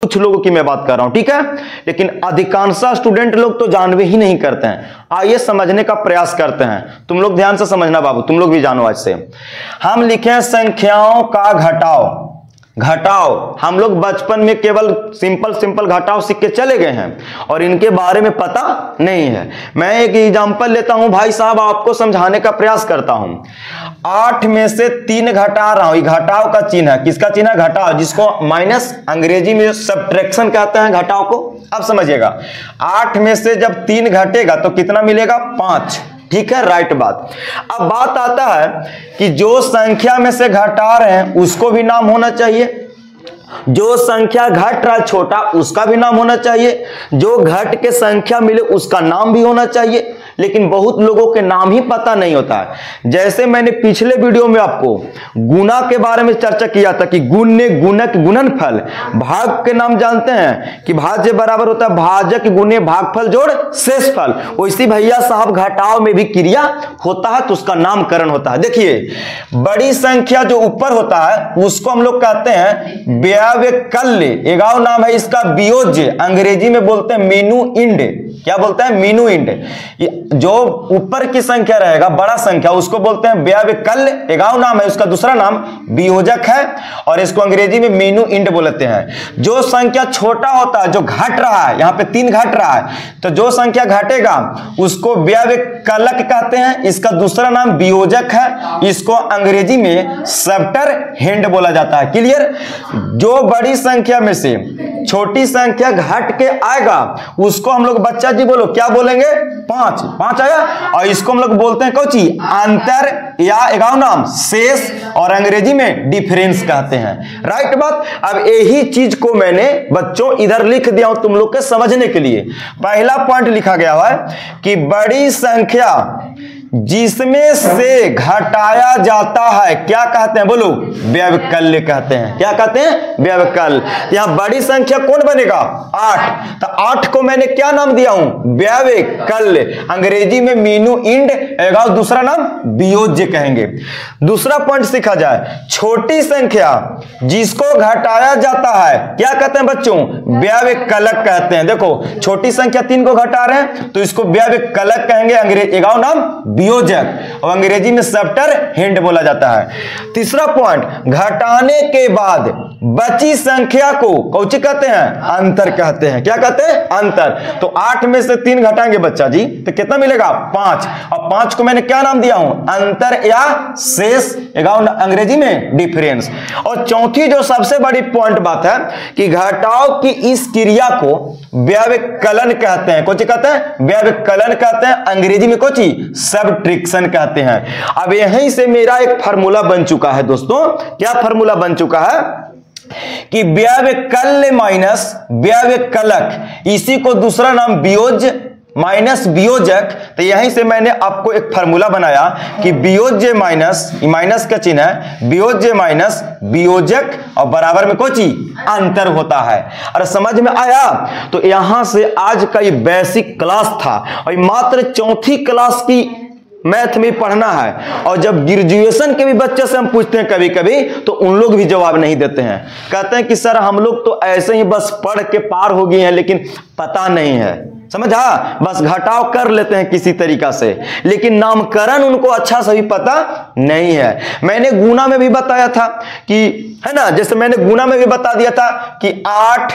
कुछ लोगों की मैं बात कर रहा हूं, ठीक है। लेकिन अधिकांश स्टूडेंट लोग तो जानवे ही नहीं करते हैं। आइए समझने का प्रयास करते हैं। तुम लोग ध्यान से समझना बाबू, तुम लोग भी जानो। आज से हम लिखे संख्याओं का घटाव। घटाव हम लोग बचपन में केवल सिंपल घटाव सीख के चले गए हैं और इनके बारे में पता नहीं है। मैं एक एग्जांपल लेता हूं भाई साहब, आपको समझाने का प्रयास करता हूं। 8 में से 3 घटा रहा हूं, ये घटाव का चिन्ह है। किसका चिन्ह है? घटाव, जिसको माइनस अंग्रेजी में सब्ट्रैक्शन कहते हैं घटाव को। अब समझिएगा, 8 में से जब 3 घटेगा तो कितना मिलेगा? 5। ठीक है, राइट बात। अब बात आता है कि जो संख्या में से घटा रहे हैं उसको भी नाम होना चाहिए, जो संख्या घट रहा है छोटा उसका भी नाम होना चाहिए, जो घट के संख्या मिले उसका नाम भी होना चाहिए। लेकिन बहुत लोगों के नाम ही पता नहीं होता है। जैसे मैंने पिछले वीडियो में आपको गुना के बारे में चर्चा किया था कि गुण्य, गुणक, गुणनफल। भाग के नाम जानते हैं कि भाज्य बराबर होता है भाजक गुणे भागफल जोड़ शेषफल। वैसे भैया साहब घटाव में भी क्रिया होता है तो उसका नामकरण होता है। देखिए, बड़ी संख्या जो ऊपर होता है उसको हम लोग कहते हैं व्यवकल्य। एक और नाम है इसका वियोज्य, अंग्रेजी में बोलते हैं मीनूइंड। क्या बोलते हैं? मीनूइंड। जो ऊपर की संख्या रहेगा बड़ा संख्या उसको बोलते हैं व्यवकल्य। एक और नाम है उसका, दूसरा नाम वियोजक है और इसको अंग्रेजी में मीनूइंड बोलते हैं। जो संख्या छोटा होता है, जो घट रहा है, यहां पे 3 घट रहा है, तो जो संख्या घटेगा उसको व्यवकलक कहते हैं। इसका दूसरा नाम वियोजक है, इसको अंग्रेजी में सब्ट्रैक्टेंड बोला जाता है। क्लियर? जो बड़ी संख्या में से छोटी संख्या घट के आएगा उसको हम लोग, बच्चा जी बोलो क्या बोलेंगे? 5 आया। और इसको हम लोग बोलते हैं कौची? अंतर या एक नाम शेष, और अंग्रेजी में डिफरेंस कहते हैं। राइट बात। अब यही चीज को मैंने बच्चों इधर लिख दिया हूं तुम लोग के समझने के लिए। पहला पॉइंट लिखा गया है कि बड़ी संख्या जिसमें से घटाया जाता है क्या कहते हैं? बोलो, व्यवकल्य कहते हैं। क्या कहते हैं? व्यवकल्य। यहां बड़ी संख्या कौन बनेगा? 8। तो 8 को मैंने क्या नाम दिया हूं? व्यवकल्य, अंग्रेजी में मीनूइंड, और दूसरा नाम वियोज्य कहेंगे। दूसरा पॉइंट सीखा जाए, छोटी संख्या जिसको घटाया जाता है क्या कहते हैं बच्चों? व्यवकलक कहते हैं। देखो, छोटी संख्या 3 को घटा रहे हैं तो इसको व्यवकलक कहेंगे, अंग्रेजी एक और नाम वियोजक, और अंग्रेजी में सब्ट्रैक्टेंड बोला जाता है। तीसरा पॉइंट, घटाने के बाद बची संख्या को कौची कहते हैं? अंतर कहते हैं। क्या कहते हैं? अंतर। तो 8 में से 3 घटाएंगे बच्चा जी तो कितना मिलेगा? 5। और 5 को मैंने क्या नाम दिया हूं? अंतर या शेष, अंग्रेजी में डिफरेंस। और चौथी जो सबसे बड़ी पॉइंट बात है कि घटाव की इस क्रिया को व्यवकलन कहते हैं। कौची कहते हैं? व्यवकलन कहते हैं, अंग्रेजी में कौची? सब्ट्रैक्शन कहते हैं। अब यहीं से मेरा एक फार्मूला बन चुका है दोस्तों। क्या फार्मूला बन चुका है कि व्यवकल्य माइनस व्यवकलक, इसी को दूसरा नाम वियोज्य माइनस वियोजक। तो यहीं से मैंने आपको एक फार्मूला बनाया कि वियोज्य माइनस, माइनस का चिन्ह है, वियोज्य माइनस वियोजक और बराबर में कोची? अंतर होता है। अरे समझ में आया? तो यहां से आज का ये बेसिक क्लास था और मात्र चौथी क्लास की मैथ में पढ़ना है। और जब ग्रेजुएशन के भी बच्चे से हम पूछते हैं कभी कभी तो उन लोग भी जवाब नहीं देते हैं। कहते हैं कि सर हम लोग तो ऐसे ही बस पढ़ के पार हो गए हैं लेकिन पता नहीं है। समझा? बस घटाव कर लेते हैं किसी तरीका से, लेकिन नामकरण उनको अच्छा से भी पता नहीं है। मैंने गुना में भी बताया था कि, है ना, जैसे मैंने गुना में भी बता दिया था कि 8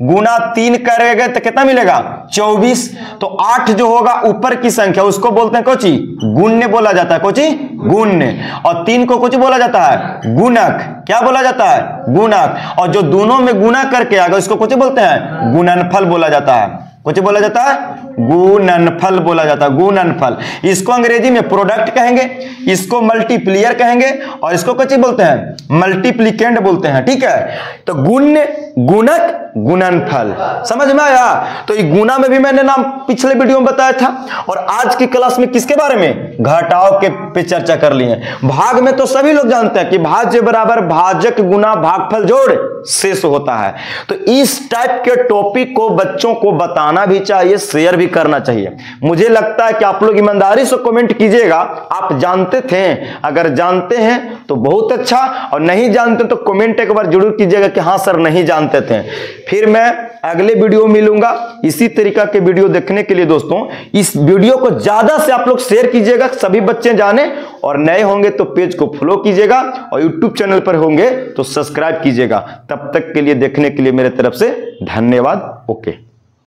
गुना 3 करेंगे तो कितना मिलेगा? 24। तो 8 जो होगा ऊपर की संख्या उसको बोलते हैं कोची? गुण्य बोला जाता है। कोची? गुण्य। और 3 को कुछ बोला जाता है? गुणक। क्या बोला जाता है? गुणक। और जो दोनों में गुना करके आएगा उसको कुछ बोलते हैं? गुणनफल बोला जाता है। कुछ बोला जाता है? गुणनफल बोला जाता है। गुणनफल। इसको अंग्रेजी में प्रोडक्ट कहेंगे, इसको मल्टीप्लियर कहेंगे और इसको कुछ बोलते हैं? मल्टीप्लिकेंड बोलते हैं। ठीक है? तो गुण्य, गुणक, गुणनफल। समझ में आया? तो ये गुना में भी मैंने नाम पिछले वीडियो में बताया था और आज की क्लास में किसके बारे में? घटाव के पे चर्चा कर ली है। भाग में तो सभी लोग जानते हैं कि भाज्य बराबर भाजक गुना भागफल जोड़ शेष होता है। तो इस टाइप के टॉपिक को बच्चों को बताना भी चाहिए, शेयर भी भी करना चाहिए। मुझे लगता है कि आप लोग ईमानदारी से कमेंट कीजिएगा, आप जानते थे? अगर जानते हैं तो बहुत अच्छा, और नहीं जानते तो कमेंट एक बार जरूर कीजिएगा कि हाँ सर नहीं जानते थे। फिर मैं अगले वीडियो मिलूंगा इसी तरीका के वीडियो देखने के लिए। दोस्तों इस वीडियो को ज्यादा से आप लोग शेयर कीजिएगा, सभी बच्चे जाने, और नए होंगे तो पेज को फॉलो कीजिएगा, और यूट्यूब चैनल पर होंगे तो सब्सक्राइब कीजिएगा। तब तक के लिए देखने के लिए मेरे तरफ से धन्यवाद। ओके।